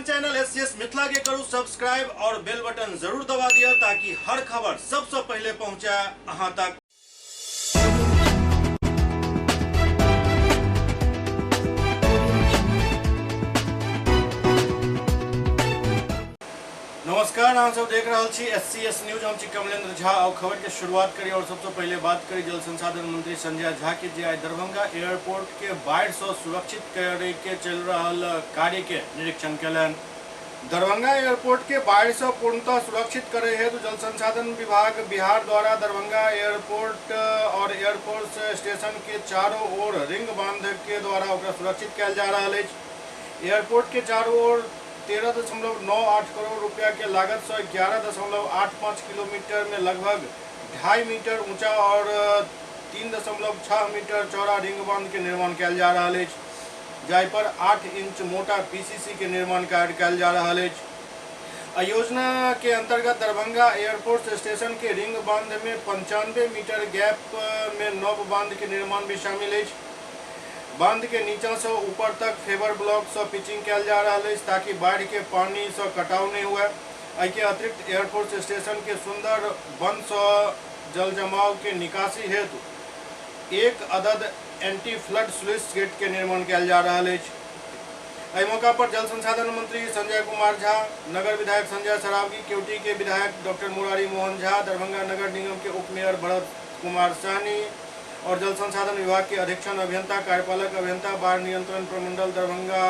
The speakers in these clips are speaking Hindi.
अपन चैनल SCS मिथिला के करू सब्सक्राइब और बेल बटन जरूर दबा दिया ताकि हर खबर सबसे पहले पहुंचे अहां तक। नमस्कार, आप सब देख रहे छी SCS न्यूज। हम छी कमलेंद्र झा और खबर के शुरुआत करी और सबसे पहले बात करी जल संसाधन मंत्री संजय झा के जे आज दरभंगा एयरपोर्ट के बाढ़ से सुरक्षित करे के चल रहा कार्य के निरीक्षण कलन। दरभंगा एयरपोर्ट के बाढ़ से पूर्णतः सुरक्षित करे हेतु जल संसाधन विभाग बिहार द्वारा दरभंगा एयरपोर्ट और एयरपोर्ट स्टेशन के चारों ओर रिंग बांध के द्वारा सुरक्षित किया जा रहा है। एयरपोर्ट के चारों ओर 13.98 करोड़ रुपया के लागत से 11.85 किलोमीटर में लगभग 2.5 मीटर ऊंचा और 3.6 मीटर चौड़ा रिंग बांध के निर्माण किया जा रहा है, जय पर 8 इंच मोटा PCC के निर्माण कार्य किया जा रहा है। योजना के अंतर्गत दरभंगा एयरपोर्ट स्टेशन के रिंग बांध में 95 मीटर गैप में नव बांध के निर्माण भी शामिल है। बांध के नीचा से ऊपर तक फेबर ब्लॉक से पिचिंग किया जा रहा है ताकि बाढ़ के पानी से कटाव नहीं हुआ। इसके अतिरिक्त एयरपोर्ट स्टेशन के सुंदर वन से जल जमाव के निकासी हेतु एक अदद एंटी फ्लड स्लुइस गेट के निर्माण किया जा रहा है। इस मौका पर जल संसाधन मंत्री संजय कुमार झा, नगर विधायक संजय सरावगी, केवटी के विधायक डॉक्टर मुरारी मोहन झा, दरभंगा नगर निगम के उप मेयर भरत कुमार सहनी और जल संसाधन विभाग के अधीक्षण अभियंता कार्यपालक अभियंता बाढ़ नियंत्रण प्रमंडल दरभंगा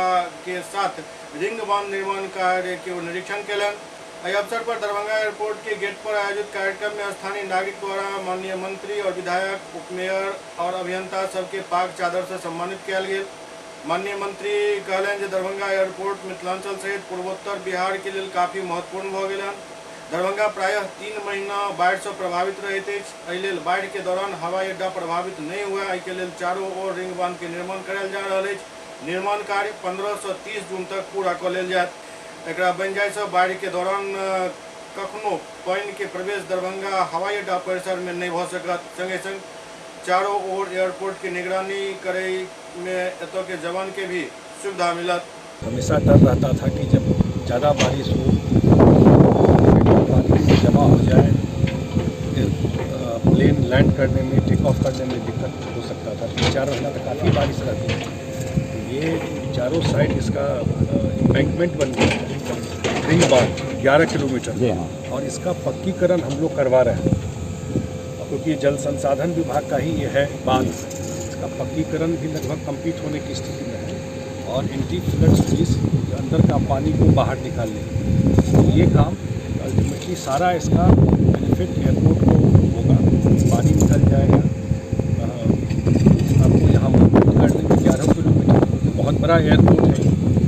के साथ रिंग बांध निर्माण कार्य के निरीक्षण कलन। इस अवसर पर दरभंगा एयरपोर्ट के गेट पर आयोजित कार्यक्रम में स्थानीय नागरिक द्वारा माननीय मंत्री और विधायक, उप मेयर और अभियंता सबके पाक चादर से सम्मानित किया गया। माननीय मंत्री कहलन जे दरभंगा एयरपोर्ट मिथिलांचल सहित पूर्वोत्तर बिहार के लिए काफी महत्वपूर्ण भ गेल। दरभंगा प्रायः 3 महीना बाढ़ से प्रभावित रहते हैं। बाढ़ के दौरान हवाई अड्डा प्रभावित नहीं हुआ। इसके लिए चारों ओर रिंग बांध के निर्माण कराया जा रहा है। निर्माण कार्य 15 से 30 जून तक पूरा कर लेल जाए। एकरा बन जाए से बाढ़ के दौरान कखनो पानी के प्रवेश दरभंगा हवाई अड्डा परिसर में नहीं हो सकत। संगे संग चारों ओर एयरपोर्ट की निगरानी करे में एतो के जवान के भी सुविधा मिलत। हमेशा डर रहता था कि जब ज़्यादा बारिश हो, पानी जमा हो जाए, प्लेन लैंड करने में, टेक ऑफ करने में दिक्कत हो सकता था। 3-4 महीना तक काफ़ी बारिश रहती है। ये चारों साइड इसका एम्बैंकमेंट बन गया है, रिंग बांध 11 किलोमीटर, और इसका पक्कीकरण हम लोग करवा रहे हैं क्योंकि जल संसाधन विभाग का ही ये है बांध। इसका पक्कीकरण भी लगभग कंप्लीट होने की स्थिति में है और एंटी फ्लड स्लुइस अंदर का पानी को बाहर निकाल लेगा। ये काम अल्टीमेटली सारा इसका बेनिफिट एयरपोर्ट को होगा। पानी निकल जाएगा। आपको यहाँ मूवमेंट करने में 11 किलोमीटर बहुत बड़ा एयरपोर्ट है,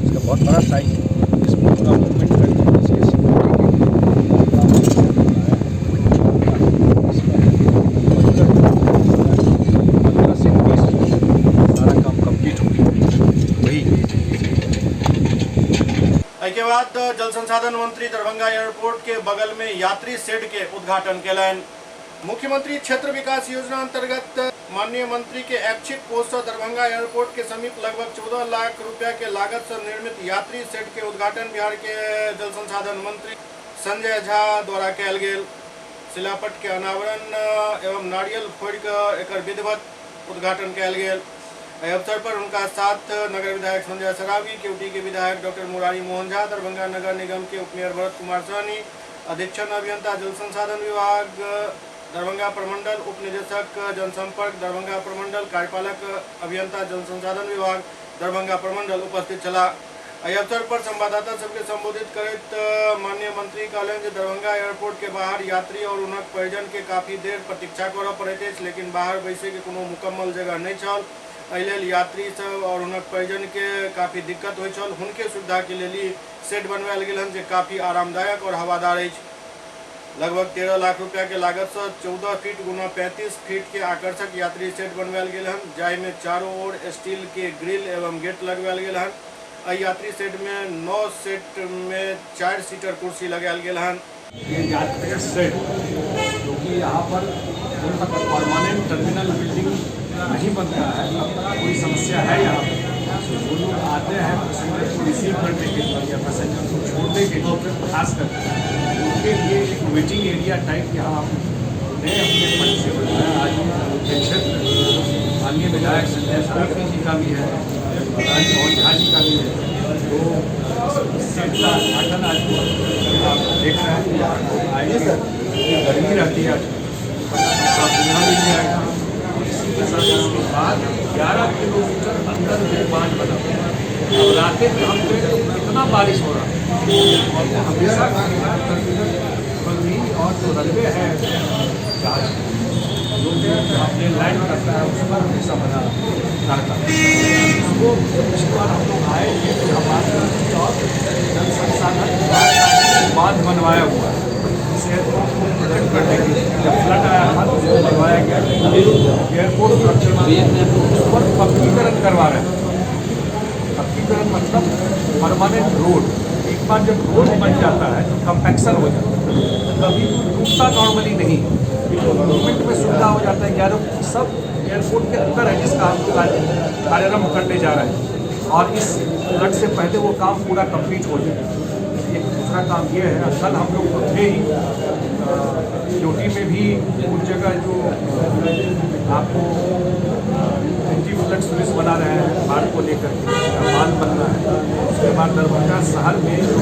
इसका बहुत बड़ा साइज है। इसमें पूरा मूवमेंट करने में इसके सिक्योरिटी के लिए काम किया जा रहा है। 15 से 20 सारा काम कंप्लीट हो गया। वही इसके बाद जल संसाधन मंत्री दरभंगा एयरपोर्ट के बगल में यात्री शेड के उद्घाटन कलन। मुख्यमंत्री क्षेत्र विकास योजना अंतर्गत माननीय मंत्री के ऐच्छिक कोष से दरभंगा एयरपोर्ट के समीप लगभग 14 लाख रुपया के लागत से निर्मित यात्री शेड के उद्घाटन बिहार के जल संसाधन मंत्री संजय झा द्वारा कयल गेल। शिलापट के अनावरण एवं नारियल फोड़ कर एकर विधिवत उद्घाटन कयल गेल। इस अवसर पर उनका साथ नगर विधायक संजय सरावगी, केवटी के विधायक डॉक्टर मुरारी मोहन झा, दरभंगा नगर निगम के उप मेयर भरत कुमार सहनी, अधीक्षण अभियंता जल संसाधन विभाग दरभंगा प्रमंडल, उप निदेशक जनसंपर्क दरभंगा प्रमंडल, कार्यपालक अभियंता जल संसाधन विभाग दरभंगा प्रमंडल उपस्थित छला। इस अवसर पर संवाददाता सबके संबोधित करत माननीय मंत्री कहलन जे दरभंगा एयरपोर्ट के बाहर यात्री और उनक परिजन के काफी देर प्रतीक्षा करऽ पड़ैत अछि, लेकिन बाहर बैसे के कोनो मुकम्मल जगह नहीं छल। एहि यात्री सब और उनक परिजन के काफी दिक्कत होइ छल। हुनके सुविधा के लिए शेड बनवायल गेल हन जे काफी आरामदायक और हवादार अछि। लगभग 13 लाख रुपया के लागत से 14 फीट गुना 35 फीट के आकर्षक यात्री शेड बनवायल गेल हन, जाय में चारों ओर स्टील के ग्रिल एवं गेट लगवायल गेल हन। यात्री शेड में 9 सेट में 4 सीटर कुर्सी लगायल गेल हन। ये यात्री शेड जो कि यहाँ पर परमानेंट टर्मिनल बिल्डिंग नहीं बन रहा है, कोई समस्या है यहाँ पर वो लोग आते हैं पैसेंजर को रिसीव करने के लिए या पैसेंजर को छोड़ने के लिए, खास कर उनके लिए एक वेटिंग एरिया टाइप यहाँ नए हमने फंड से बनाया। आज के क्षेत्र माननीय विधायक संजय सरावगी जी का भी है, प्रधान मोहन झा जी का भी है। तो सीट का उद्घाटन आज आप देख रहे हैं, यहाँ आएंगे, गर्मी रहती है, सुविधा भी नहीं आएगा। इसी के साथ इसके बाद 11 किलोमीटर अंदर में बांध बना। अब रातें में हम गए तो इतना बारिश हो रहा और वो हमेशा बंदी और जो रनवे है जहाज जो अपने लैंड करता है उस पर हमेशा बना रहता है। उसको पिछली बार हम लोग आए थे तो हम बात करते थे और जल संसाधन बांध बनवाया हुआ है इसे प्रोटेक्ट करने के लिए। जब फ्लड आया था तो उसको बनवाया गया, एयरपोर्ट स्ट्रक्चर उस पर पक्कीकरण करवा रहे हैं। पक्कीकरण मतलब परमानेंट रोड। एक बार जब रोड बन जाता है तो कंपैक्शन हो जाता है, कभी टूटता नॉर्मली नहीं, मूवमेंट में सुविधा हो जाता है। ग्यारह सब एयरपोर्ट के अंदर है जिसका हम कार्यारंभ करने जा रहे हैं और इस फ्लड से पहले वो काम पूरा कंप्लीट हो जाए। एक दूसरा काम ये है, कल हम लोग तो थे ही ड्यूटी में भी कुछ जगह जो आपको एंटी फ्लड सर्विस बना रहे हैं बाढ़ को लेकर बांध बनना है। उसके बाद दरभंगा शहर में जो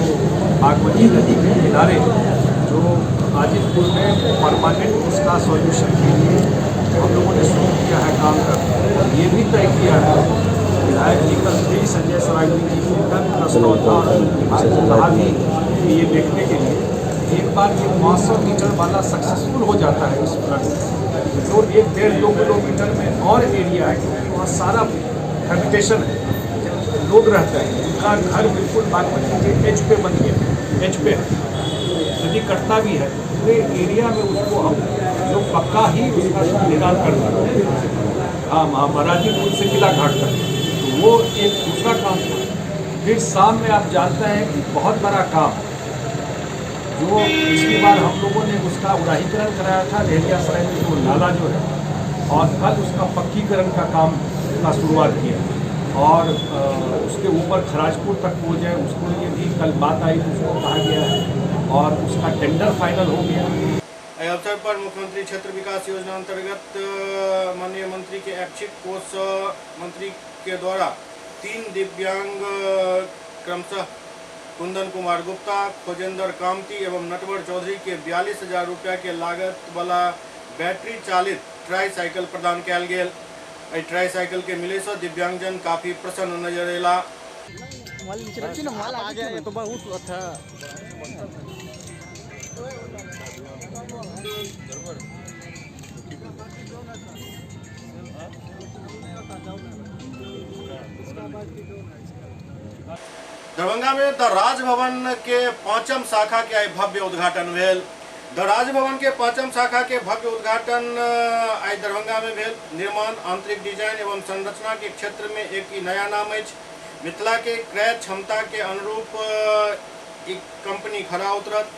बागमती नदी के किनारे जो आजिदपुर में परमानेंट उसका सॉल्यूशन के लिए हम लोगों ने शुरू किया है काम करना। ये भी तय किया है विधायक जी कल भी संजय सरावगी जी का प्रस्ताव था और विभाग को कहा भी कि ये देखने के लिए एक बार ये 900 मीटर वाला सक्सेसफुल हो जाता है इस फ्लड से तो 1-1.5-2 किलोमीटर में और एरिया है क्योंकि वहाँ सारा हैबिटेशन है, लोग रहते हैं, उनका घर बिल्कुल बागमती के एज पे बन गया, एज पे है, नदी कटता भी है। पूरे एरिया में उसको हम लोग पक्का ही उसका निर्माण कर सकते हैं। हाँ, महाराजी पुल से किला घाट तक तो वो एक दूसरा काम था। फिर शाम में आप जानते हैं कि बहुत बड़ा काम जो पिछली बार हम लोगों ने उसका उदाहीकरण कराया था लहरिया सराय में जो नाला जो है और कल उसका पक्कीकरण का काम का शुरुआत किया और उसके ऊपर खराजपुर तक वो जाए उसको लिए भी कल बात आई तो उसको कहा गया है और उसका टेंडर फाइनल हो गया। इस अवसर पर मुख्यमंत्री क्षेत्र विकास योजना अंतर्गत माननीय मंत्री के ऐच्छिक कोष मंत्री के द्वारा 3 दिव्यांग क्रमशः कुंदन कुमार गुप्ता, खोजेंद्र कामती एवं नटवर चौधरी के 42,000 रुपया के लागत वाला बैटरी चालित ट्राईसाइकिल प्रदान कयल गेल। ट्राईसाइकिल के मिले से दिव्यांगजन काफी प्रसन्न नजर अयला। दरभंगा में द राजभवन के 5म शाखा के भव्य उद्घाटन भेल। द राजभवन के 5म शाखा के भव्य उद्घाटन आज दरभंगा में भेल। निर्माण, आंतरिक डिजाइन एवं संरचना के क्षेत्र में एक ही नया नाम है। मिथिला के क्रय क्षमता के अनुरूप एक कंपनी खड़ा उतरत।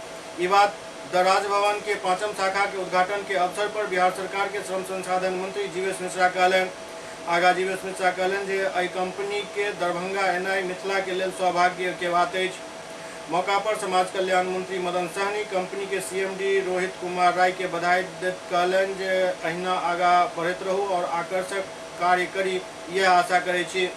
ई बात द राजभवन के 5म शाखा के उद्घाटन के अवसर पर बिहार सरकार के श्रम संसाधन मंत्री जीवेश मिश्रा कहलन। आगा जीवेश मिश्रा कहलन जे एहि कंपनी के दरभंगा एनाई मिथिला के लेल सौभाग्य के बात अछि। मौका पर समाज कल्याण मंत्री मदन सहनी कंपनी के सीएमडी रोहित कुमार राय के बधाई दैत कहलन जे अहिना आगा बढ़ैत रहू और आकर्षक कार्य करी, यह आशा करै छी।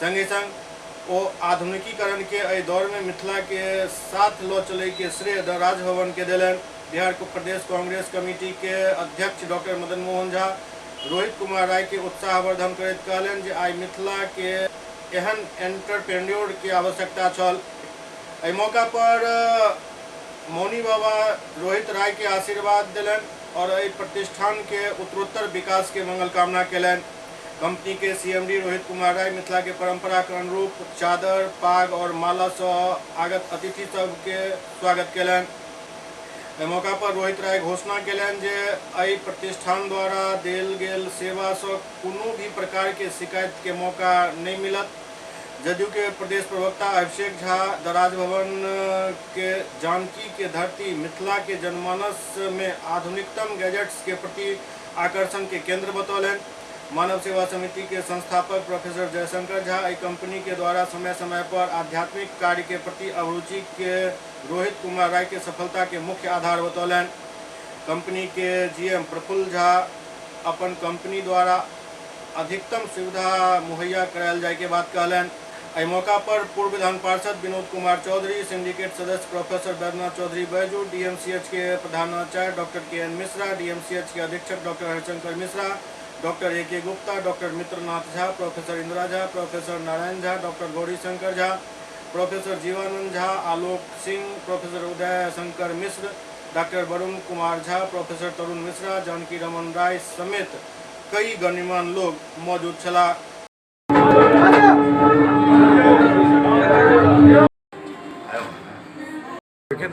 संगे संग ओ आधुनिकीकरण के एहि दौर में मिथिला के साथ लो चले के श्रेय द राजभवन के देलन। बिहार प्रदेश कांग्रेस कमेटी के अध्यक्ष डॉक्टर मदन मोहन झा रोहित कुमार राय के उत्साहवर्धन करैत कहलन जे आइ मिथिला के एहन एंटरप्रेन्योर के आवश्यकता छल। एहि मौका पर मौनी बाबा रोहित राय के आशीर्वाद दिलन और एहि प्रतिष्ठान के उत्तरोत्तर विकास के मंगल कामना केलन। कंपनी के सीएमडी रोहित कुमार राय मिथिला के परंपरा के अनुरूप चादर, पाग और माला से आगत अतिथि सब के स्वागत केलन। एहि मौका पर रोहित राय घोषणा केलन जे एहि प्रतिष्ठान द्वारा देल गेल सेवा से कोनो भी प्रकार के शिकायत के मौका नहीं मिलत। जदयू के प्रदेश प्रवक्ता अभिषेक झा द राजभवन के जानकी के धरती मिथिला के जनमानस में आधुनिकतम गैजेट्स के प्रति आकर्षण के केंद्र बतौलन। मानव सेवा समिति के संस्थापक प्रोफेसर जयशंकर झा एहि कंपनी के द्वारा समय समय पर आध्यात्मिक कार्य के प्रति अभिरुचि के रोहित कुमार राय के सफलता के मुख्य आधार बतौलन। कंपनी के जीएम प्रफुल्ल झा अपन कंपनी द्वारा अधिकतम सुविधा मुहैया करायल जाय के बात कहलन। एहि मौका पर पूर्व विधान पार्षद विनोद कुमार चौधरी, सिंडिकेट सदस्य प्रोफेसर बैद्यनाथ चौधरी बैजू, डीएमसीएच के प्रधानाचार्य डॉक्टर के.एन. मिश्रा, डीएमसीएच के अधीक्षक doctor Harishankar Mishra, doctor A K. Gupta, doctor Mitranath Jha, professor Indira Jha, professor Narayan Jha, doctor Gauri Shankar Jha, professor Jivanand Jha, Alok Singh, professor Uday Shankar Mishra, doctor Varun Kumar Jha, professor Tarun Mishra, Janaki Raman Rai समेत कई गणमान्य लोग मौजूद छला।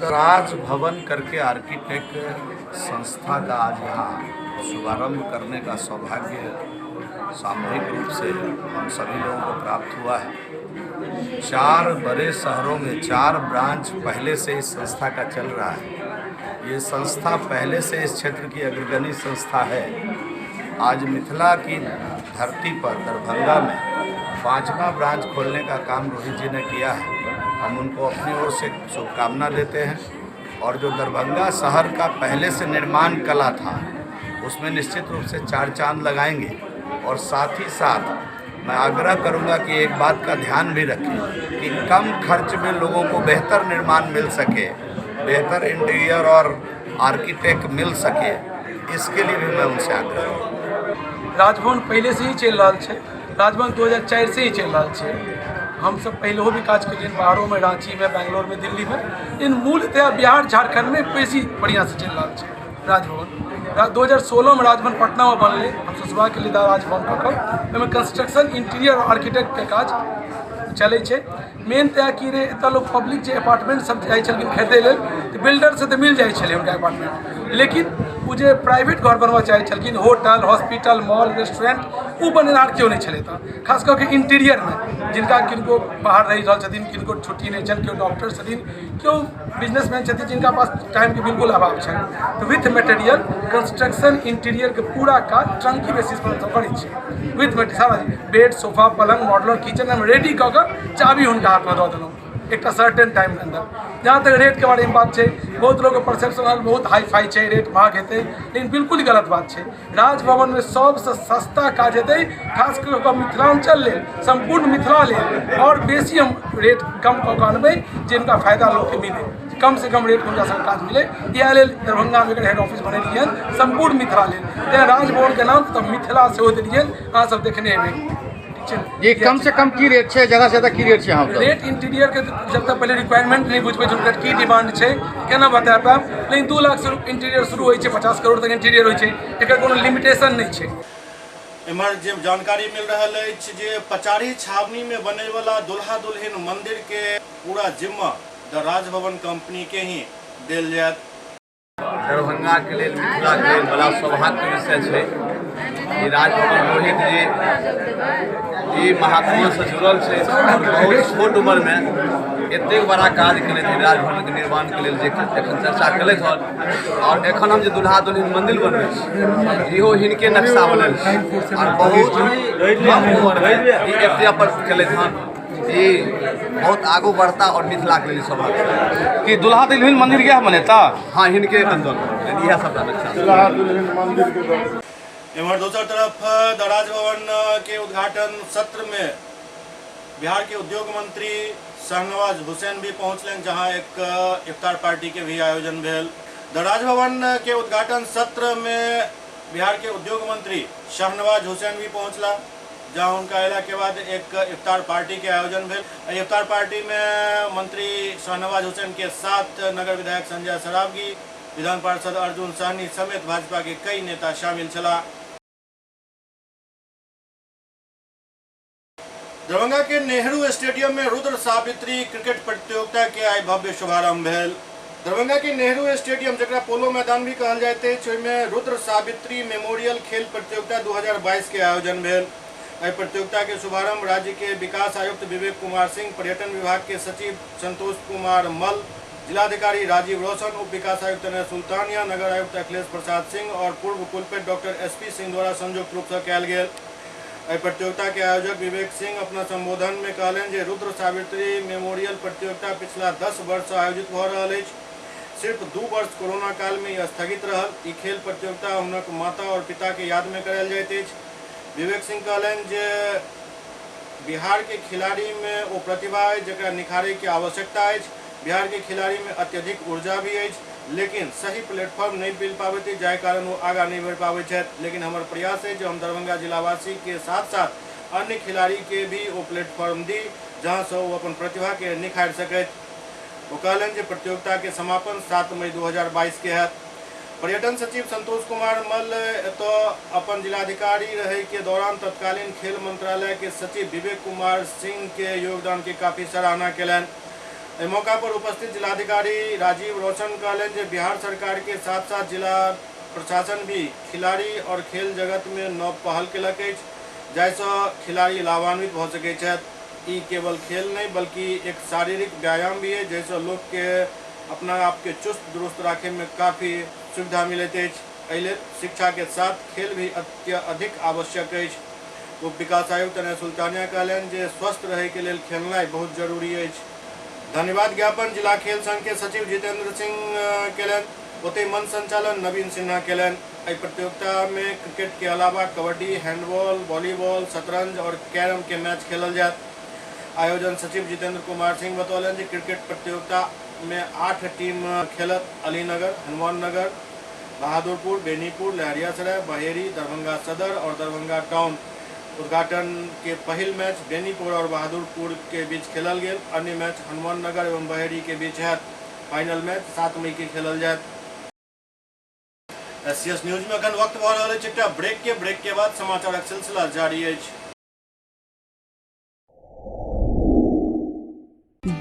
राजभवन करके आर्किटेक्ट संस्था का आज यहाँ शुभारंभ करने का सौभाग्य सामूहिक रूप से हम सभी लोगों को प्राप्त हुआ है। 4 बड़े शहरों में 4 ब्रांच पहले से इस संस्था का चल रहा है। ये संस्था पहले से इस क्षेत्र की अग्रगणी संस्था है। आज मिथिला की धरती पर दरभंगा में 5वां ब्रांच खोलने का काम रोहित जी ने किया है। हम उनको अपनी ओर से शुभकामना देते हैं और जो दरभंगा शहर का पहले से निर्माण कला था उसमें निश्चित रूप से 4 चांद लगाएंगे। और साथ ही साथ मैं आग्रह करूंगा कि एक बात का ध्यान भी रखें कि कम खर्च में लोगों को बेहतर निर्माण मिल सके, बेहतर इंटीरियर और आर्किटेक्ट मिल सके, इसके लिए भी मैं उनसे आग्रह करूँगा। राजभवन पहले से ही चल रहा है। राजभवन 2004 से ही चल रहा है। हम सब पहले भी काज के बाहरों में, रांची में, बेंगलोर में, दिल्ली में, इन मूलतः बिहार झारखंड में बेसी बढ़िया से चल रहा है राजभवन। 2016 में राजभवन पटना में बनले। हम सुबह के लिए राजभवन पकड़ कंस्ट्रक्शन इंटीरियर और आर्किटेक्ट के काज चले छे। मेन तय कि रे एत लोग पब्लिक जो अपार्टमेंट सब जाए खरीदे ले तो बिल्डर से तो मिल जाए उनका अपार्टमेंट, लेकिन वो जो प्राइवेट घर बनवा चाहे होटल, हॉस्पिटल, मॉल, रेस्टोरेंट वो बनेनार क्यों नहीं चले था। खास करके इंटीरियर में जिनका किनको बाहर रही रहा छथिन, किनको छुट्टी नहीं छन, क्यों डॉक्टर छथिन, क्यों बिजनेसमैन छथिन जिनका पास टाइम के बिल्कुल अभाव है, तो विथ मटेरियल कंस्ट्रक्शन इंटीरियर के पूरा काज ट्रंकी बेसिस पर करै छै। विथ मटेरियल सारा बेड, सोफा, पलंग, मॉडलर किचन में रेडी कऽ कऽ चाबी हुनका हाथ में दऽ देलहुँ एक सर्टेन टाइम के अंदर। जहाँ तक रेट के बारे में बात है, बहुत लोग परसेप्शन बहुत हाई फाई है, रेट महग हेतै, लेकिन बिल्कुल ही गलत बात है। राजभवन में सबसे सस्ता काज हेतै, खास कर मिथिलांचल ले, संपूर्ण मिथिला ले, और बेसी हम रेट कम कऽ कऽ अनबै जिनका फायदा लोग के मिले, कम से कम रेट में हुनका सब काज मिले। इएह लेल दरभंगा में हेड ऑफिस बनेलिए संपूर्ण मिथिला लेल। तेँ राजभवन के नाम तो मिथिला सेहो देलिए, अहाँ सब देखने हेबै। ये कम से कम की रेट है, ज़्यादा से ज़्यादा की रेट है? रेट इंटीरियर के जब तक पहले रिक्वायरमेंट नहीं बुझबै उनकर की डिमांड है केना बता पाएब, लेकिन 2 लाख से इंटीरियर शुरू होई छै, 50 करोड़ तक इंटीरियर होई छै, एकर कोनो लिमिटेशन नहीं छै। एम्हर जे जानकारी मिल रहा है जे पचारी छावनी में बने वाला दुल्हा दुल्हन मंदिर के पूरा जिम्मा द राजभवन कंपनी के ही देल जायत। दरभंगा के लिए, मिथिला के लिए बड़ा सौभाग्य विषय है कि राजभवन रोहित जी महात्मा से जुड़ल है और बहुत छोट उम्र में एतेक बड़ा काज केले थे राजभवन के निर्माण के लिए एखन चर्चा केले हन। और एखन हम जो दुल्हा दुल्हन मंदिर बनबै छी इहो हिनके नक्शा बनल छै और बहुत कम उम्र में ई एफडिया पर केले हन। ई बहुत आगू बढ़ता और मिथिला के लिए सौभाग्य कि दुल्हा दुल्हन मंदिर क्या बनेता। हाँ, हिनके आंदोलन यह सब नक्शा। एमर दूसरी तरफ द राजभवन के उद्घाटन सत्र में बिहार के उद्योग मंत्री शाहनवाज हुसैन भी पहुंचले, जहां एक इफ्तार पार्टी के भी आयोजन भेल। द राजभवन के उद्घाटन सत्र में बिहार के उद्योग मंत्री शाहनवाज हुसैन भी पहुंचला, जहां उनका अयला के बाद एक इफ्तार पार्टी के आयोजन भेल। इफ्तार पार्टी में मंत्री शाहनवाज हुसैन के साथ नगर विधायक संजय सरावगी, विधान पार्षद अर्जुन सहनी समेत भाजपा के कई नेता शामिल छला। दरभंगा के नेहरू स्टेडियम में रुद्र सावित्री क्रिकेट प्रतियोगिता के आई भव्य शुभारंभ भेल। दरभंगा के नेहरू स्टेडियम जकरा पोलो मैदान भी कहल जाते में रुद्र सावित्री मेमोरियल खेल प्रतियोगिता 2022 के आयोजन भेल। एहि प्रतियोगिता के शुभारंभ राज्य के विकास आयुक्त विवेक कुमार सिंह, पर्यटन विभाग के सचिव संतोष कुमार मल, जिलाधिकारी राजीव रोशन, उप विकास आयुक्त नय सुल्तानिया, नगर आयुक्त अखिलेश प्रसाद सिंह और पूर्व कुलपति डॉक्टर SP सिंह द्वारा संयुक्त रूप से कयल गेल। प्रतियोगिता के आयोजक विवेक सिंह अपना संबोधन में कहलन जे रुद्र सावित्री मेमोरियल प्रतियोगिता पिछला 10 वर्ष से आयोजित भ रहल अछि। सिर्फ 2 वर्ष कोरोना काल में यह स्थगित रहल। ई खेल प्रतियोगिता हुनक माता और पिता के याद में करायल जाइत अछि। विवेक सिंह कहलन जे बिहार के खिलाड़ी में वो प्रतिभा है जकरा निखारे की आवश्यकता है। बिहार के खिलाड़ी में अत्यधिक ऊर्जा भी है, लेकिन सही प्लेटफॉर्म नहीं मिल पावे जाय कारण वो आगा नहीं बढ़ पावे छे। लेकिन हमारे प्रयास है जो हम दरभंगा जिलावासी के साथ साथ अन्य खिलाड़ी के भी वो प्लेटफॉर्म दी जहां से वो अपन प्रतिभा के निखार सके। वो कहलन जे प्रतियोगिता के समापन 7 मई 2022 के है। पर्यटन सचिव संतोष कुमार मल्ल तो अपन जिलाधिकारी रहे के दौरान तत्कालीन खेल मंत्रालय के सचिव विवेक कुमार सिंह के योगदान की काफी सराहना कलन। इस मौका पर उपस्थित जिलाधिकारी राजीव रोशन कहलन जे बिहार सरकार के साथ साथ जिला प्रशासन भी खिलाड़ी और खेल जगत में नव पहल केलक अछि, जाहिसँ खिलाड़ी लाभान्वित भ सकै छथि। ई केवल खेल नहीं बल्कि एक शारीरिक व्यायाम भी है, जैसे लोग के अपना आप के चुस्त दुरुस्त रखे में काफी सुविधा मिलत अछि। एहि लेल शिक्षा के साथ खेल भी अधिक आवश्यक अछि। उप विकास आयुक्त नय सुल्तानिया कहलन जे स्वस्थ रहे के लेल खेलनाइ बहुत जरूरी अछि। धन्यवाद ज्ञापन जिला खेल संघ के सचिव जितेंद्र सिंह केलन। ओते मंच संचालन नवीन सिन्हा केलन। एहि प्रतियोगिता में क्रिकेट के अलावा कबड्डी, हैंडबॉल, वॉलीबॉल, शतरंज और कैरम के मैच खेलल जायत। आयोजन सचिव जितेंद्र कुमार सिंह बतौलन जे क्रिकेट प्रतियोगिता में 8 टीम खेलत। अलीनगर, हनुमान नगर, बहादुरपुर, बेनीपुर, लहरियासराय, बहेरी, दरभंगा सदर और दरभंगा टाउन। उद्घाटन के पहल मैच बेनीपुर और बहादुरपुर के बीच खेलल गेल। अन्य मैच हनुमान नगर एवं बहेरी के बीच है। फाइनल मैच 7 मई के खेलल जायत। SCS न्यूज में अखन वक्त भ रहल अछि एकटा ब्रेक के बाद समाचारक सिलसिला जारी अछि।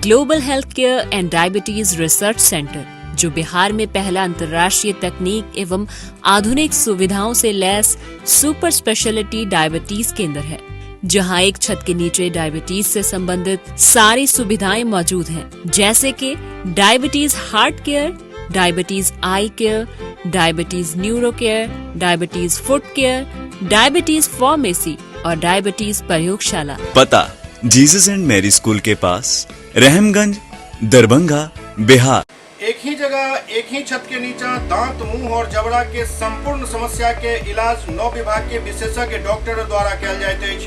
Global health care and diabetes research centre, जो बिहार में पहला अंतर्राष्ट्रीय तकनीक एवं आधुनिक सुविधाओं से लैस सुपर स्पेशलिटी डायबिटीज केंद्र है, जहां एक छत के नीचे डायबिटीज से संबंधित सारी सुविधाएं मौजूद हैं, जैसे कि diabetes heart care, diabetes eye care, diabetes neuro care, diabetes foot care, diabetes pharmacy और डायबिटीज प्रयोगशाला। पता जीसस एंड मैरी स्कूल के पास, रहमगंज, दरभंगा, बिहार। एक ही जगह एक ही छत के नीचे दांत, मुंह और जबड़ा के संपूर्ण समस्या के इलाज 9 विभाग के विशेषज्ञ डॉक्टर द्वारा कयल जाइत अछि।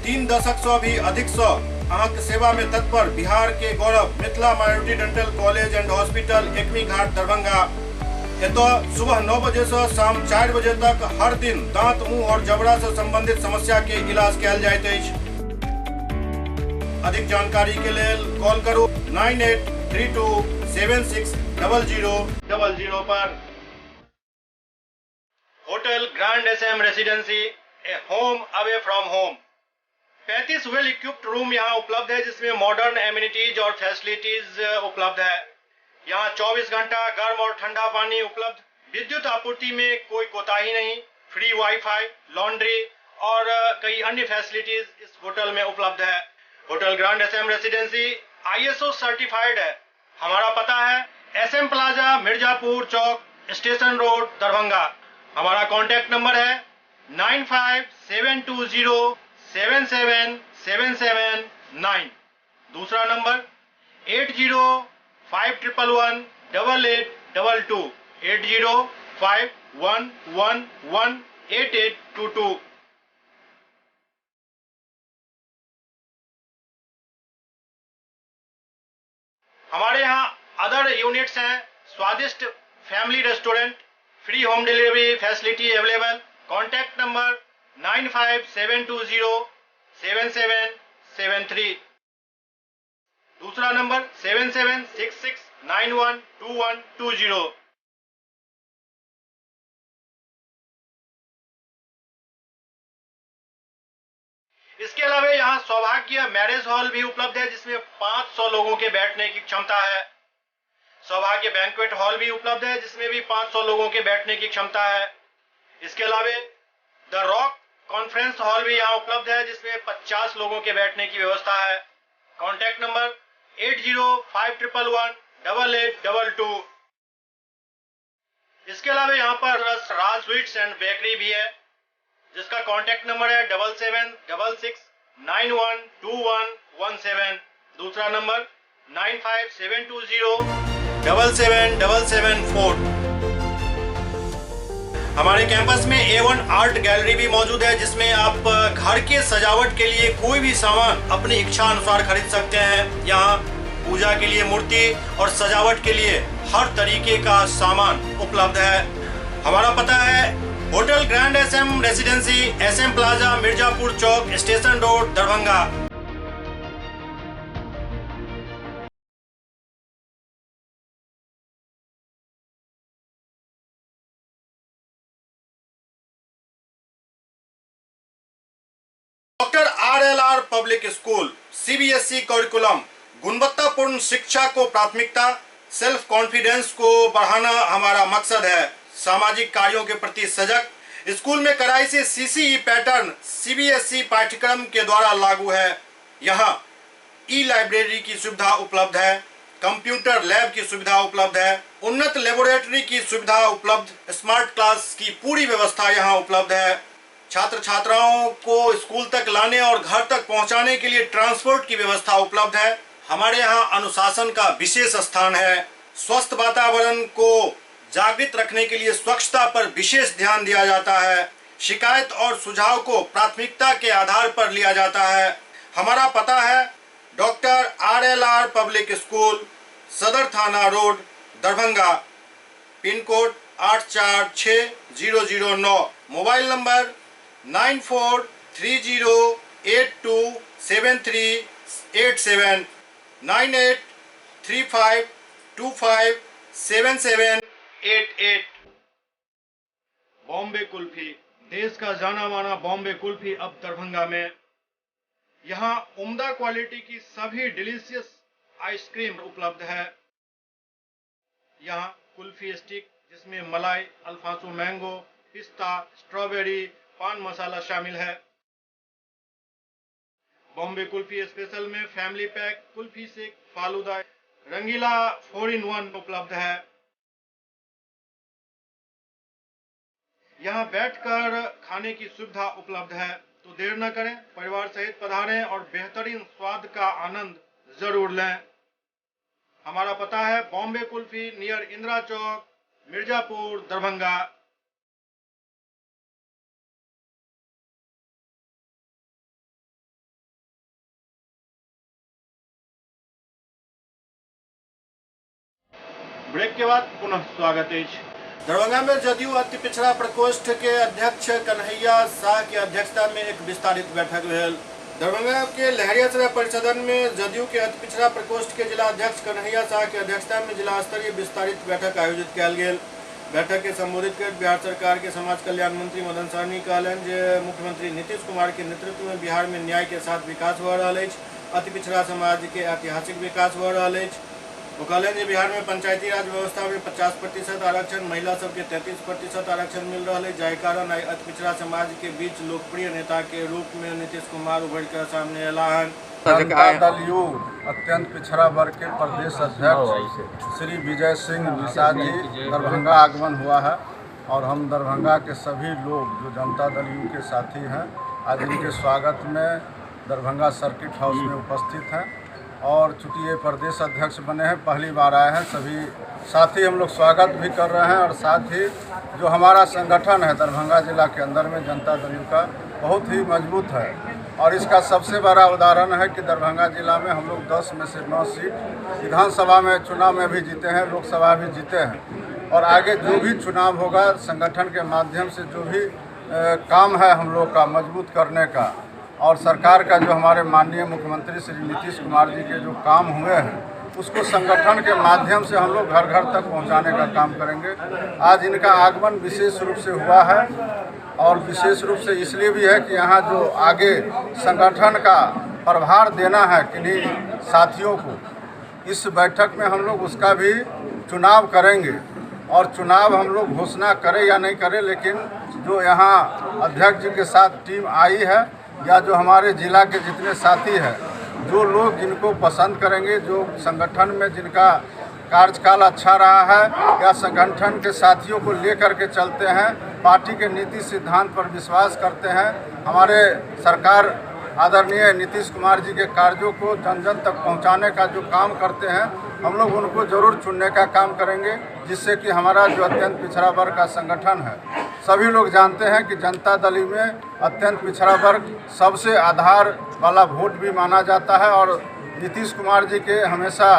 3 दशक से भी अधिक से अहाँक सेवा में तत्पर बिहार के गौरव Mithila minority dental college and hospital, Ekmi Ghat, Darbhanga. एतो सुबह 9 बजे से शाम 4 बजे तक हर दिन दांत, मुंह और जबड़ा से संबंधित समस्या के इलाज कयल जाइत अछि। अधिक जानकारी के लिए कॉल करो 9832760000 पर। Hotel grand SM residency, A home away from home. 35 well equipped room यहाँ उपलब्ध है, जिसमें मॉडर्न एमिनिटीज और फैसिलिटीज उपलब्ध है। यहाँ 24 घंटा गर्म और ठंडा पानी उपलब्ध। विद्युत आपूर्ति में कोई कोताही नहीं। फ्री वाईफाई, लॉन्ड्री और कई अन्य फैसिलिटीज इस होटल में उपलब्ध है। Hotel grand SM residency ISO certified है। हमारा पता है SM plaza, Mirzapur Chowk, station road, Darbhanga. हमारा कॉन्टैक्ट नंबर है 9572077779। दूसरा नंबर 8051118822, 8051118822। हमारे यहाँ अदर यूनिट्स हैं। स्वादिष्ट family restaurant, free home delivery facility available. Contact number 9572077773। दूसरा नंबर 7766912120। इसके अलावा यहाँ सौभाग्य मैरिज हॉल भी उपलब्ध है, जिसमें 500 लोगों के बैठने की क्षमता है। सौभाग्य बैंक्वेट हॉल भी उपलब्ध है, जिसमें भी 500 लोगों के बैठने की क्षमता है। इसके अलावा द रॉक कॉन्फ्रेंस हॉल भी यहाँ उपलब्ध है, जिसमें 50 लोगों के बैठने की व्यवस्था है। Contact number 8822। इसके अलावा यहाँ पर राज स्वीट्स एंड बेकरी भी है, जिसका कॉन्टैक्ट नंबर है 7766912117। दूसरा नंबर 9572077774। हमारे कैंपस में A1 आर्ट गैलरी भी मौजूद है, जिसमें आप घर के सजावट के लिए कोई भी सामान अपनी इच्छा अनुसार खरीद सकते हैं। यहाँ पूजा के लिए मूर्ति और सजावट के लिए हर तरीके का सामान उपलब्ध है। हमारा पता है hotel grand SM residency, SM plaza, Mirzapur Chowk, station road, Darbhanga. Doctor RLR public school CBSE curriculum, गुणवत्तापूर्ण शिक्षा को प्राथमिकता, सेल्फ कॉन्फिडेंस को बढ़ाना हमारा मकसद है। सामाजिक कार्यों के प्रति सजग। स्कूल में कड़ाई से CCE पैटर्न CBSE पाठ्यक्रम के द्वारा लागू है। यहाँ ई-लाइब्रेरी की सुविधा उपलब्ध है, कंप्यूटर लैब की सुविधा उपलब्ध है, उन्नत लेबोरेटरी की सुविधा उपलब्ध, स्मार्ट क्लास की पूरी व्यवस्था यहाँ उपलब्ध है। छात्र छात्राओं को स्कूल तक लाने और घर तक पहुंचाने के लिए ट्रांसपोर्ट की व्यवस्था उपलब्ध है। हमारे यहाँ अनुशासन का विशेष स्थान है। स्वस्थ वातावरण को जागृत रखने के लिए स्वच्छता पर विशेष ध्यान दिया जाता है। शिकायत और सुझाव को प्राथमिकता के आधार पर लिया जाता है। हमारा पता है डॉक्टर RLR पब्लिक स्कूल, सदर थाना road, Darbhanga, pin code 846009। Mobile number 9430827387, 9835257788। Bombay kulfi, देश का जाना माना बॉम्बे कुल्फी अब दरभंगा में। यहाँ उम्दा क्वालिटी की सभी डिलीशियस आइसक्रीम उपलब्ध है। यहाँ कुल्फी स्टिक, जिसमें मलाई, अल्फांसो मैंगो, पिस्ता, स्ट्रॉबेरी, पान मसाला शामिल है। बॉम्बे कुल्फी स्पेशल में फैमिली पैक, कुल्फी सेक, फालूदा, रंगीला 4-in-1 उपलब्ध है। यहाँ बैठकर खाने की सुविधा उपलब्ध है। तो देर न करें, परिवार सहित पधारें और बेहतरीन स्वाद का आनंद जरूर लें। हमारा पता है बॉम्बे कुल्फी, नियर इंदिरा चौक, मिर्जापुर, दरभंगा। ब्रेक के बाद पुनः स्वागत है। दरभंगा में जदयू अति पिछड़ा प्रकोष्ठ के अध्यक्ष कन्हैया शाह की अध्यक्षता में एक विस्तारित बैठक भेल। दरभंगा के लहरियासराय परिसदन में जदयू के अति पिछड़ा प्रकोष्ठ के जिला अध्यक्ष कन्हैया शाह की अध्यक्षता में जिला स्तरीय विस्तारित बैठक आयोजित कयल गेल। बैठक के संबोधित कर बिहार सरकार के समाज कल्याण मंत्री मदन सहनी कहलनि जे मुख्यमंत्री नीतीश कुमार के नेतृत्व में बिहार में न्याय के साथ विकास भ रहल अछि। अति पिछड़ा समाज के ऐतिहासिक विकास भ रहल अछि। वो कहलनि बिहार में पंचायती राज व्यवस्था में 50% आरक्षण, महिला सबके 33% आरक्षण मिल रहा है, जाहि कारण अति पिछड़ा समाज के बीच लोकप्रिय नेता के रूप में नीतीश कुमार उभर कर सामने अला है। जनता दल यू अत्यंत पिछड़ा वर्ग के प्रदेश अध्यक्ष श्री विजय सिंह निषाद जी दरभंगा आगमन हुआ है और हम दरभंगा के सभी लोग जो जनता दल यू के साथी हैं आज इनके स्वागत में दरभंगा सर्किट हाउस में उपस्थित हैं। और चूँकि ये प्रदेश अध्यक्ष बने हैं, पहली बार आए हैं, सभी साथी हम लोग स्वागत भी कर रहे हैं। और साथ ही जो हमारा संगठन है दरभंगा जिला के अंदर में जनता दल यू का बहुत ही मजबूत है। और इसका सबसे बड़ा उदाहरण है कि दरभंगा जिला में हम लोग 10 में से 9 सीट विधानसभा में चुनाव में भी जीते हैं, लोकसभा भी जीते हैं। और आगे जो भी चुनाव होगा संगठन के माध्यम से जो भी काम है हम लोग का मजबूत करने का और सरकार का जो हमारे माननीय मुख्यमंत्री श्री नीतीश कुमार जी के जो काम हुए हैं उसको संगठन के माध्यम से हम लोग घर घर तक पहुंचाने का काम करेंगे। आज इनका आगमन विशेष रूप से हुआ है और विशेष रूप से इसलिए भी है कि यहाँ जो आगे संगठन का प्रभार देना है किन्हीं साथियों को, इस बैठक में हम लोग उसका भी चुनाव करेंगे। और चुनाव हम लोग घोषणा करें या नहीं करें, लेकिन जो यहाँ अध्यक्ष जी के साथ टीम आई है या जो हमारे जिला के जितने साथी हैं, जो लोग जिनको पसंद करेंगे, जो संगठन में जिनका कार्यकाल अच्छा रहा है या संगठन के साथियों को लेकर के चलते हैं, पार्टी के नीति सिद्धांत पर विश्वास करते हैं, हमारे सरकार आदरणीय नीतीश कुमार जी के कार्यों को जन जन तक पहुंचाने का जो काम करते हैं, हम लोग उनको जरूर चुनने का काम करेंगे, जिससे कि हमारा जो अत्यंत पिछड़ा वर्ग का संगठन है, सभी लोग जानते हैं कि जनता दल में अत्यंत पिछड़ा वर्ग सबसे आधार वाला वोट भी माना जाता है और नीतीश कुमार जी के हमेशा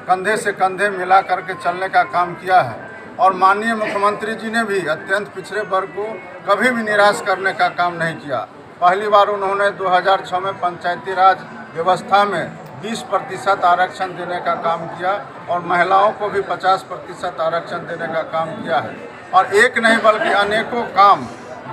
कंधे से कंधे मिला करके चलने का काम किया है और माननीय मुख्यमंत्री जी ने भी अत्यंत पिछड़े वर्ग को कभी भी निराश करने का काम नहीं किया। पहली बार उन्होंने 2006 में पंचायती राज व्यवस्था में 20% आरक्षण देने का काम किया और महिलाओं को भी 50% आरक्षण देने का काम किया है और एक नहीं बल्कि अनेकों काम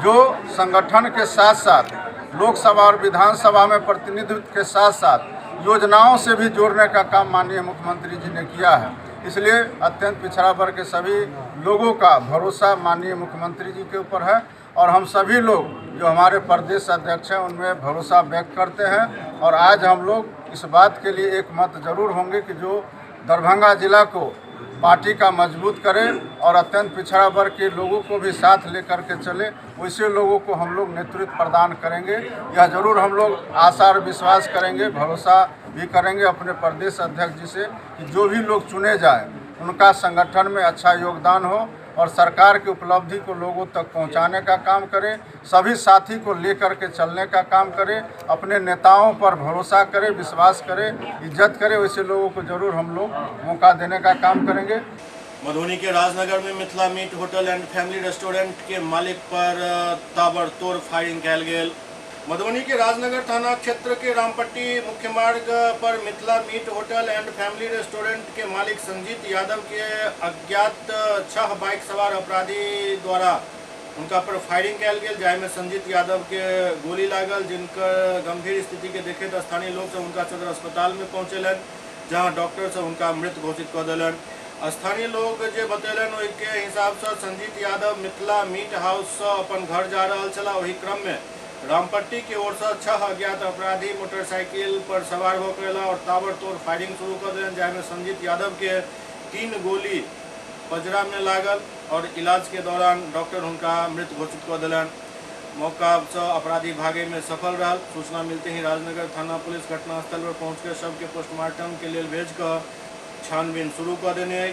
जो संगठन के साथ साथ लोकसभा और विधानसभा में प्रतिनिधित्व के साथ साथ योजनाओं से भी जोड़ने का काम माननीय मुख्यमंत्री जी ने किया है। इसलिए अत्यंत पिछड़ा वर्ग के सभी लोगों का भरोसा माननीय मुख्यमंत्री जी के ऊपर है और हम सभी लोग जो हमारे प्रदेश अध्यक्ष हैं उनमें भरोसा व्यक्त करते हैं और आज हम लोग इस बात के लिए एक मत जरूर होंगे कि जो दरभंगा जिला को पार्टी का मजबूत करे और अत्यंत पिछड़ा वर्ग के लोगों को भी साथ लेकर के चले, वैसे लोगों को हम लोग नेतृत्व प्रदान करेंगे। यह जरूर हम लोग आशा और विश्वास करेंगे, भरोसा भी करेंगे अपने प्रदेश अध्यक्ष जी से कि जो भी लोग चुने जाए उनका संगठन में अच्छा योगदान हो और सरकार की उपलब्धि को लोगों तक पहुंचाने का काम करें, सभी साथी को लेकर के चलने का काम करें, अपने नेताओं पर भरोसा करें, विश्वास करें, इज्जत करें, वैसे लोगों को जरूर हम लोग मौका देने का काम करेंगे। मधुबनी के राजनगर में Mithila meat hotel and family restaurant के मालिक पर ताबड़तोड़ फायरिंग कयल गेल। मधुबनी के राजनगर थाना क्षेत्र के रामपट्टी मुख्य मार्ग पर Mithila meat hotel and family restaurant के मालिक संजीत यादव के अज्ञात 6 बाइक सवार अपराधी द्वारा उनका पर फायरिंग कयल गेल, जाहिमे संजीत यादव के गोली लागल, जिनकर गंभीर स्थिति के देखैत स्थानीय लोग सब उनका सदर अस्पताल में पहुँचेलन, जहाँ डॉक्टर सब उनका मृत घोषित कऽ देलन। स्थानीय लोग जे बतेलन ओहि के हिसाब से संजीत यादव मिथिला मीट हाउस से अपन घर जा रहा छला। वही क्रम में रामपट्टी की ओर से 6 अज्ञात अपराधी मोटरसाइकिल पर सवार होकर और ताबड़तोड़ फायरिंग शुरू कर दिलन, जाहिमे संजीत यादव के 3 गोली पजरा में लागल और इलाज के दौरान डॉक्टर उनका मृत घोषित कर दिलन। मौका से अपराधी भागे में सफल रहा। सूचना मिलते ही राजनगर थाना पुलिस घटनास्थल पर पहुंचकर शव के पोस्टमार्टम के लिए भेजकर छानबीन शुरू कर देने।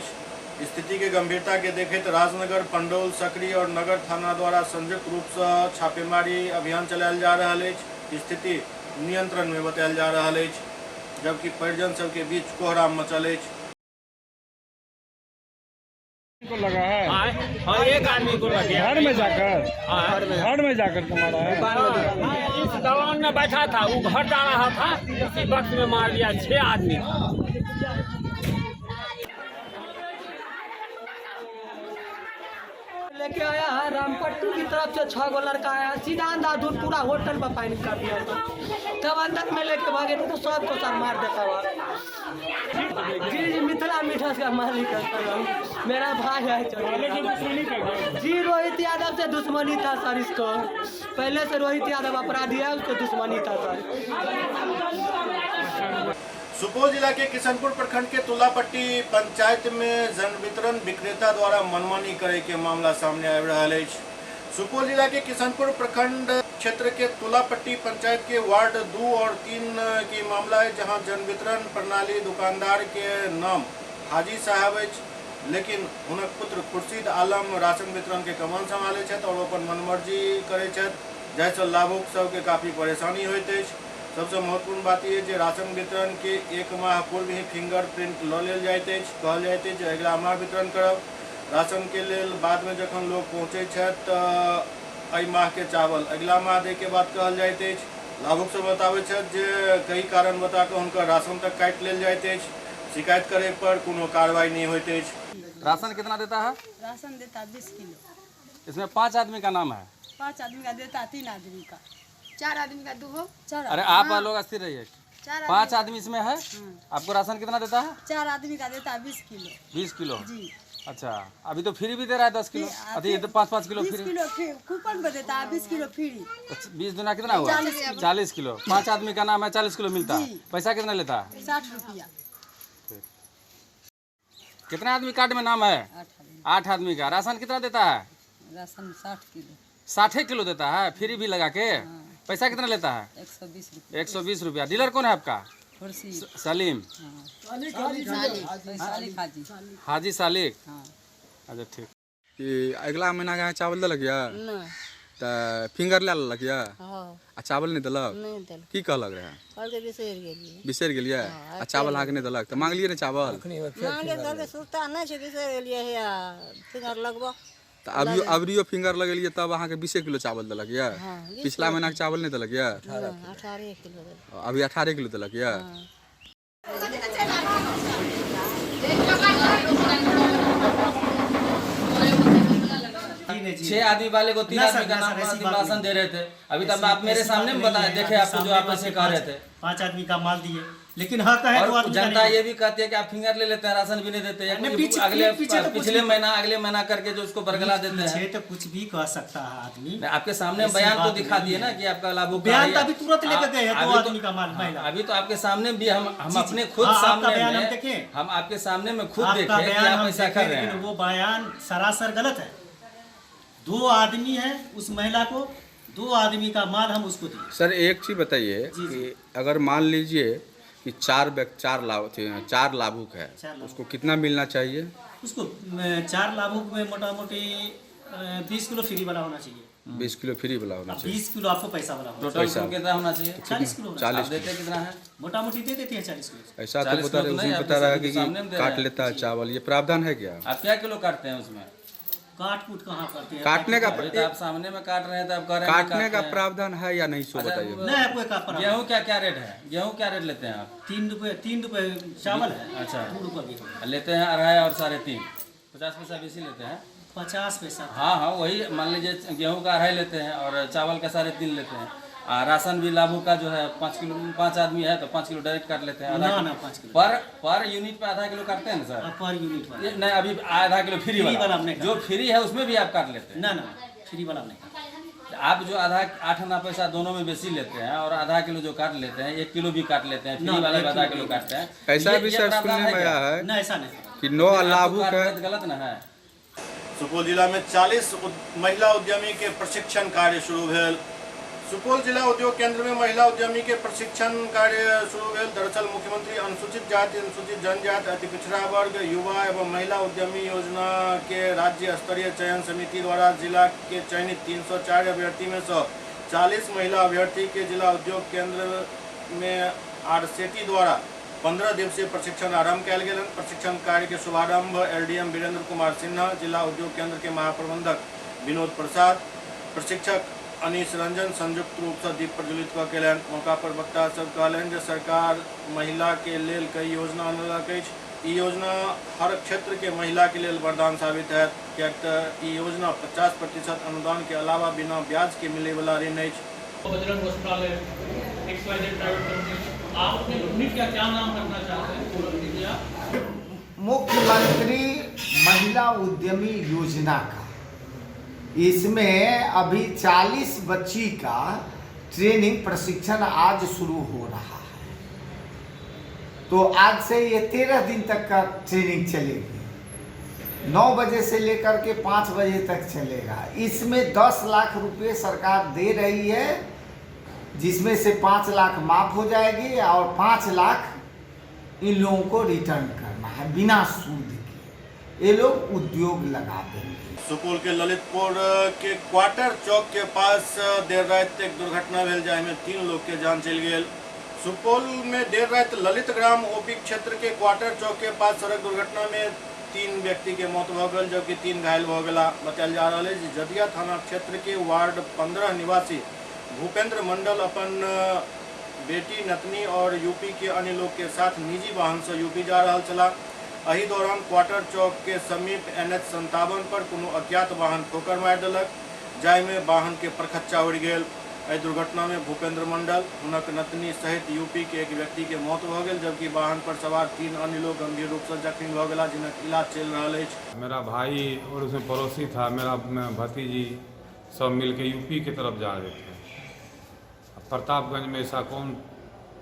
स्थिति के गंभीरता के देखते राजनगर, पंडौल, सकरी और नगर थाना द्वारा संयुक्त रूप से छापेमारी अभियान चलायल जा रहा है। स्थिति नियंत्रण में बतायल जा रहा है, जबकि परिजन सब के बीच कोहराम मचल है। को लगा है हाँ, एक आदमी को लगा घर में जाकर मारा है। इस दलान में बैठा था, वो घर जा रहा था, उसी वक्त में मार दिया 6 आदमी। लेके आया है रामपट्टी की तरफ से 6 गो लड़का आया, सीधा अंधाधुन पूरा होटल पर फायरिंग कर दिया था। तब अंदर में लेके भागे थे तो सबको सर मार देता हुआ। जी मिथिला मीठा का मालिक है, मेरा भाई है जी। रोहित यादव से दुश्मनी था सर, इसको पहले से रोहित यादव अपराधी है, उसको दुश्मनी था सर। सुपौल जिला के किशनपुर प्रखंड के तुलापट्टी पंचायत में जन वितरण विक्रेता द्वारा मनमानी करे के मामला सामने आ रहा है। सुपौल जिला के किशनपुर प्रखंड क्षेत्र के तुलापट्टी पंचायत के वार्ड 2 और 3 की मामला है, जहां जन वितरण प्रणाली दुकानदार के नाम हाजी साहब है, लेकिन उनक पुत्र खुर्शीद आलम राशन वितरण के कमान संभाले और अपन मनमर्जी करे, जैसे लाभुक सबके काफी परेशानी होइत है। सबसे महत्वपूर्ण बात यह है राशन वितरण के 1 माह पूर्व ही फिंगरप्रिंट लऽ लेल जाइत अछि, कहल जाइत अछि अगिला माह वितरण करब। राशन के लेल बाद में जखन लोग पहुँचे तऽ एहि माह के चावल अगिला माह दे के बाद कहल जाइत अछि। लाभुक सब बताबै छथि जे कई कारण बता कऽ हुनकर राशन तक काटि लेल जाइत अछि, शिकायत करे पर कोनो कार्रवाई नहीं होइत अछि। राशन कितना देता है? राशन देता 20 किलो। इसमें 5 आदमी का नाम है? 5 आदमी का देता, 3 आदमी का, 4 आदमी का 2 4। अरे आप लोग स्थिर रहिए। 5 आदमी इसमें है। आपको राशन कितना देता है? 4 आदमी का देता है 20 किलो। 20 किलो जी। अच्छा, अभी तो फ्री भी दे रहा है 10 किलो, अभी 5-5 किलो फ्री। 20 किलो कूपन पे देता है, 20 किलो फ्री। 20 दुना कितना हुआ? 40 किलो। 5 आदमी का नाम है, 40 किलो मिलता है। पैसा कितना लेता है? 60 रुपया। कितना आदमी कार्ड में नाम है? 8 आदमी का। राशन कितना देता है? Ration 60 kilo. 60 किलो देता है, फ्री भी लगा के। पैसा कितना लेता है? 120 रुपया। 120 रुपया। डीलर कौन है आपका? सलीम। हाजी सालिक। अच्छा ठीक। कि अगला महीना का चावल दिलक या तो फिंगर ले लेलक या आ चावल नहीं दिलक? की कहलक रहे? बिसरि गेलिए आ चावल अहाँके नहीं दिलक तो मांगलिए ने चावल? तो अबरियो फिंगर लगेलिए तब अहाँके 20 किलो चावल दिलक या? पिछला महीना के चावल नहीं दिलक या? अभी 18 किलो दिलक या? 6 आदमी वाले को 3 आदमी का नाम भाषण दे रहे थे। अभी तक आप मेरे सामने में बताए, देखे आपको जो आप ऐसे कह रहे थे। 5 आदमी का माल दिए, लेकिन हक है और जनता ये भी कहती है कि आप फिंगर ले लेते हैं, राशन भी नहीं देते हैं। अगले पिछले महीना अगले महीना करके जो उसको बरगला देते हैं। तो कुछ भी कह सकता है आदमी। आपके सामने बयान तो दिखा दिए ना कि आपका लाभ बयान तो अभी तुरंत लेकर गए हैं 2 आदमी का माल। अभी तो आपके सामने भी हम अपने खुद सामने हम आपके सामने में खुद देखे कि आप ऐसा कर रहे हैं। वो बयान सरासर गलत है। 2 आदमी है, उस महिला को 2 आदमी का माल हम उसको दिए। सर एक चीज़ बताइए कि अगर मान लीजिए कि 4 लाभुक है, उसको कितना मिलना चाहिए? उसको 4 लाभुक में मोटा मोटी 20 किलो फ्री वाला होना चाहिए। 20 किलो फ्री वाला होना चाहिए। 20 किलो आपको पैसा वाला होना चाहिए। टोटल कितना होना चाहिए? 40 किलो। 40 देते कितना है? मोटा मोटी दे देते हैं 40 किलो। ऐसा तो बता रहा है कि काट लेता है चावल, ये प्रावधान है क्या? आप क्या किलो काटते हैं उसमें? काट-कूट कहाँ करते हैं? काटने का आप सामने में काट रहे हैं तो आप कह रहे हैं काटने का प्रावधान है या नहीं, सो बताइए। नहीं है कोई का प्रावधान। गेहूँ क्या रेट है? गेहूँ क्या रेट लेते हैं आप? 3 रुपए चावल है। अच्छा 2 रुपए गेहूँ लेते हैं, 2.5 और 3.5, 50 पैसा बेसी लेते हैं। 50 पैसा। हाँ वही मान लीजिए गेहूँ का 2.5 लेते हैं और चावल का 3.5 लेते हैं। राशन भी लाभू का जो है 5 किलो, 5 आदमी है तो 5 किलो डायरेक्ट काट लेते हैं। ना 5 किलो पर यूनिट पे 0.5 किलो काटते हैं ना सर? पर यूनिट वाला नहीं, अभी 0.5 किलो फ्री वाला जो फ्री है उसमें भी आप काट लेते हैं? ना फ्री वाला नहीं। आप जो 8 आना पैसा दोनों में बेसी लेते हैं और 0.5 किलो जो काट लेते हैं, 1 किलो भी काट लेते हैं, फ्री वाले 0.5 किलो काटते हैं। ऐसा भी सर सुनने में आया है ना, ऐसा नहीं कि 9 लाभुक है। गलत ना है। सुपौल जिला में 40 महिला उद्यमी के प्रशिक्षण कार्य शुरू भेल। सुपौल जिला उद्योग केंद्र में महिला उद्यमी के प्रशिक्षण कार्य शुरू भेल। दरअसल मुख्यमंत्री अनुसूचित जाति, अनुसूचित जनजाति, अति पिछड़ा वर्ग, युवा एवं महिला उद्यमी योजना के राज्य स्तरीय चयन समिति द्वारा जिला के चयनित 304 अभ्यर्थी में से 40 महिला अभ्यर्थी के जिला उद्योग केंद्र में आरसेटी द्वारा 15 दिवसीय प्रशिक्षण आरंभ किया गया। प्रशिक्षण कार्य के शुभारंभ एलडीएम वीरेंद्र कुमार सिन्हा, जिला उद्योग केंद्र के महाप्रबंधक विनोद प्रसाद, प्रशिक्षक अनीश रंजन संयुक्त रूप से दीप प्रज्वलित कयलनि। मौका पर वक्ता सब कहलनि जे सरकार महिला के लेल कई योजना अनलक अछि। ई योजना हर क्षेत्र के महिला के लेल वरदान साबित है, कियाक तऽ ई योजना 50% अनुदान के अलावा बिना ब्याज के मिले वाला ऋण अछि। बजरंग अस्पताल है, XYZ प्राइवेट कंपनी, आप अपने यूनिट का क्या नाम रखना चाहते हैं? मुख्यमंत्री महिला उद्यमी योजना का, इसमें अभी 40 बच्ची का ट्रेनिंग प्रशिक्षण आज शुरू हो रहा है। तो आज से ये 13 दिन तक का ट्रेनिंग चलेगी। 9 बजे से लेकर के 5 बजे तक चलेगा। इसमें 10 लाख रुपए सरकार दे रही है, जिसमें से 5 लाख माफ हो जाएगी और 5 लाख इन लोगों को रिटर्न करना है बिना सूद के। ये लोग उद्योग लगा देंगे। सुपौल के ललितपुर के क्वार्टर चौक के पास देर रात एक दुर्घटना भेल, जाहिमे 3 लोग के जान चलि गेल। सुपौल में देर रात ललित ग्राम ओपी क्षेत्र के क्वार्टर चौक के पास सड़क दुर्घटना में 3 व्यक्ति के मौत भ गल, जबकि 3 घायल भ गेला। बतायल जा रहा है कि जदिया थाना क्षेत्र के वार्ड 15 निवासी भूपेंद्र मंडल अपन बेटी नतनी और यूपी के अन्य लोग के साथ निजी वाहन से यूपी जा रहा छला। एहि दौरान क्वार्टर चौक के समीप NH57 पर कोनो अज्ञात वाहन ठोकर मारि देलक, जाहिमे वाहन के परखच्चा उड़ि गेल। एहि दुर्घटना में भूपेंद्र मंडल, हुनक नतनी सहित यूपी के एक व्यक्ति के मौत भ गेल, जबकि वाहन पर सवार 3 अन्य लोग गंभीर रूप से जख्मी भ गेला, जिनक इलाज चल रहा है। मेरा भाई और उसमें पड़ोसी था, मेरा भतीजी, सब मिल के यूपी की तरफ जा रहे थे। प्रतापगंज में ऐसा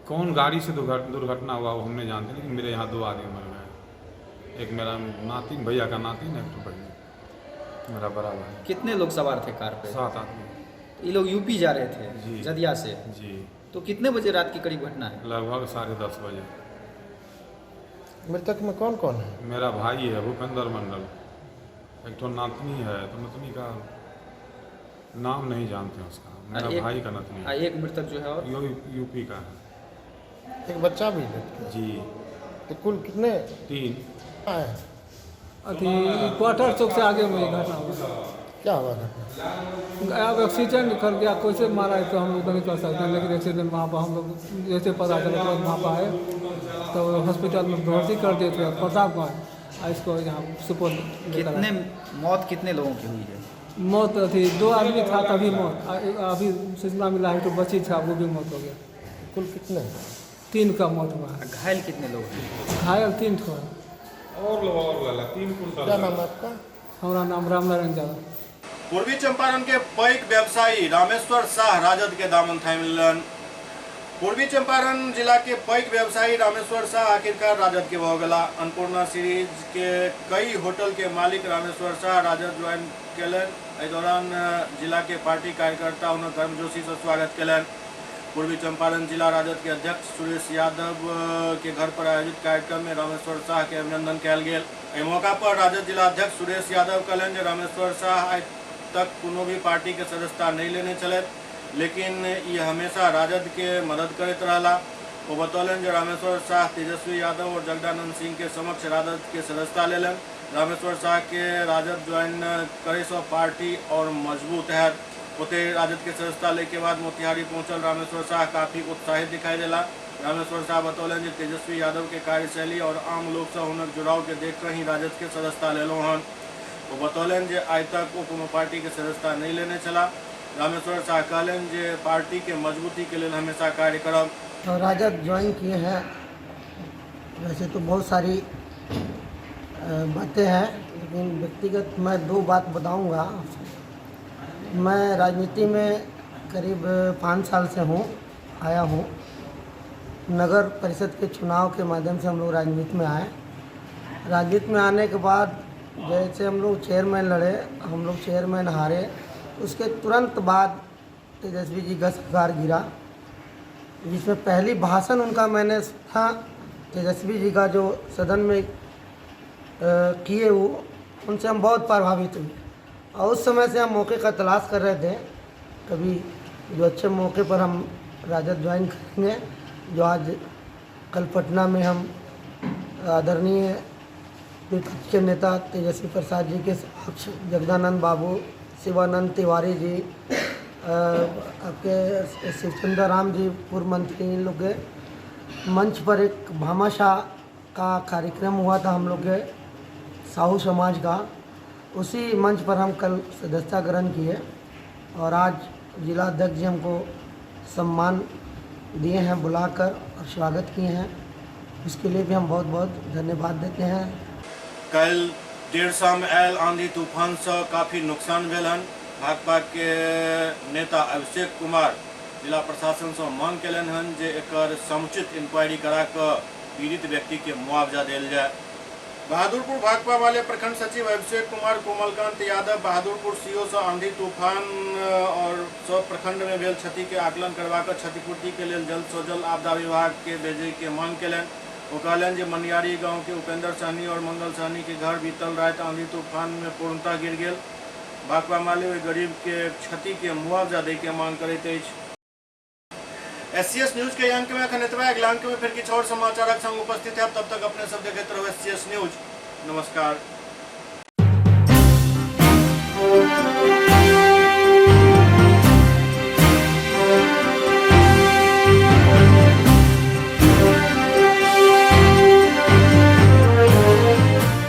कौन गाड़ी से दुर्घटना हुआ वो हम नहीं जानते, लेकिन मेरे यहाँ 2 आदमी मर गए। एक मेरा नाती, भैया का नाती ना, एक तो भैया मेरा बड़ा भाई। कितने लोग सवार थे कार पे? 7 आदमी। ये लोग यूपी जा रहे थे जी। जदिया से? जी। तो कितने बजे रात की करीब घटना है? लगभग 10:30 बजे। मृतक में कौन कौन है? मेरा भाई है भूपेंद्र मंडल, एक तो नातनी है, तो नातनी का नाम नहीं जानते हैं उसका, मेरा भाई का नातनी है। एक मृतक जो है और यूपी का है। एक बच्चा भी है जी। तो कुल कितने? 3 है। अथी क्वार्टर चौक से आगे में घटना हुआ। क्या हुआ घटना? अब एक्सीडेंट कर गया, कैसे मारा है तो हम लोग नहीं कर सकते हैं, लेकिन एक्सीडेंट वहाँ पर हम लोग जैसे पता चला तो वहाँ पर आए तो हॉस्पिटल में भर्ती कर दिए थे प्रतापगंज। इसको यहाँ सुपौल। कितने मौत कितने लोगों की हुई है? मौत थी 2 आदमी था तभी मौत, अभी सूचना मिला है तो बच्ची था वो भी मौत हो गया। कुल कितने? 3 का मौत हुआ। घायल कितने लोग हैं? घायल 3 ठो। और 3 कुंटल। क्या नाम है आपका? हमारा नाम रामनारायण यादव। पूर्वी चंपारण के पैघ व्यवसायी रामेश्वर शाह राजद के दामन थामि लेलनि। पूर्वी चंपारण जिला के पैघ व्यवसायी रामेश्वर शाह आखिरकार राजद के भऽ गेला। अन्नपूर्णा सीरीज के कई होटल के मालिक रामेश्वर शाह राजद ज्वाइन केलनि। एहि दौरान जिला के पार्टी कार्यकर्ता हुनक गर्मजोशी से स्वागत केलनि। पूर्वी चंपारण जिला राजद के अध्यक्ष सुरेश यादव के घर पर आयोजित कार्यक्रम में रामेश्वर शाह के अभिनंदन कयल गेल। एहि मौका पर राजद जिला अध्यक्ष सुरेश यादव कहलनि जे रामेश्वर शाह आइ तक कोनो भी पार्टी के सदस्यता नहीं लेने चलत, लेकिन ये हमेशा राजद के मदद करते रहला। वो बतौलन जे रामेश्वर शाह तेजस्वी यादव और जगदानंद सिंह के समक्ष राजद के सदस्यता लेलन। रामेश्वर शाह के राजद ज्वाइन करे से पार्टी और मजबूत है। ओते राजद के सदस्यता ले के बाद मोतिहारी पहुंचल रामेश्वर शाह काफी उत्साहित दिखाई देला। रामेश्वर शाह बतौलन जे तेजस्वी यादव के कार्यशैली और आम लोग से हुनक जुड़ाव के देख कर ही राजद के सदस्यता लेलो हन। वो बतौलन जे आज तक वो कोनो पार्टी के सदस्यता नहीं लेने चला। रामेश्वर शाह कहलन जे पार्टी के मजबूती के लिए हमेशा कार्य करब। तो राजद ज्वाइन किए हैं, वैसे तो बहुत सारी बातें हैं, लेकिन व्यक्तिगत मैं 2 बात बताऊंगा। मैं राजनीति में करीब 5 साल से आया हूँ। नगर परिषद के चुनाव के माध्यम से हम लोग राजनीति में आए। राजनीति में आने के बाद जैसे हम लोग चेयरमैन लड़े, हम लोग चेयरमैन हारे, उसके तुरंत बाद तेजस्वी जी का सरकार गिरा, जिसमें पहली भाषण उनका मैंने सुना। तेजस्वी जी का जो सदन में किए वो, उनसे हम बहुत प्रभावित हुए और उस समय से हम मौके का तलाश कर रहे थे, कभी जो अच्छे मौके पर हम राजद ज्वाइन करेंगे। जो आज कल पटना में हम आदरणीय विपक्ष के नेता तेजस्वी प्रसाद जी के समक्ष जगदानंद बाबू, शिवानंद तिवारी जी, आपके शिवचंद्र राम जी पूर्व मंत्री, इन लोग के मंच पर एक भामाशाह का कार्यक्रम हुआ था हम लोग के साहू समाज का। उसी मंच पर हम कल सदस्यता ग्रहण किए और आज जिला अध्यक्ष जी हमको सम्मान दिए हैं, बुलाकर और स्वागत किए हैं। इसके लिए भी हम बहुत बहुत धन्यवाद देते हैं। कल देर शाम आयल आंधी तूफान से काफ़ी नुकसान भेल हन। भाजपा के नेता अभिषेक कुमार जिला प्रशासन से मांग कयलनि हन जे एकर समुचित इंक्वायरी करा कर पीड़ित व्यक्ति के मुआवजा देल जाए। बहादुरपुर भाकपा वाले प्रखंड सचिव अभिषेक कुमार कोमलकांत यादव बहादुरपुर सीओ से आंधी तूफान और सब प्रखंड में भेल क्षति के आकलन करवाकर क्षतिपूर्ति के लिए जल्द से जल्द आपदा विभाग के भेजे के मांग कयलनि। वो कहलन जे मनियारी गांव के उपेंद्र सहनी और मंगल सहनी के घर बीतल रात आंधी तूफान में पूर्णतः गिर गेल। भाकपा माले ओहि गरीब के क्षति के मुआवजा दे के मांग करैत अछि। SCS न्यूज के अंक में अखन एतबा। अगिला अंक में फिर किछु और समाचारक संग उपस्थित है। तब तक अपने सब देखते रहो SCS न्यूज। नमस्कार।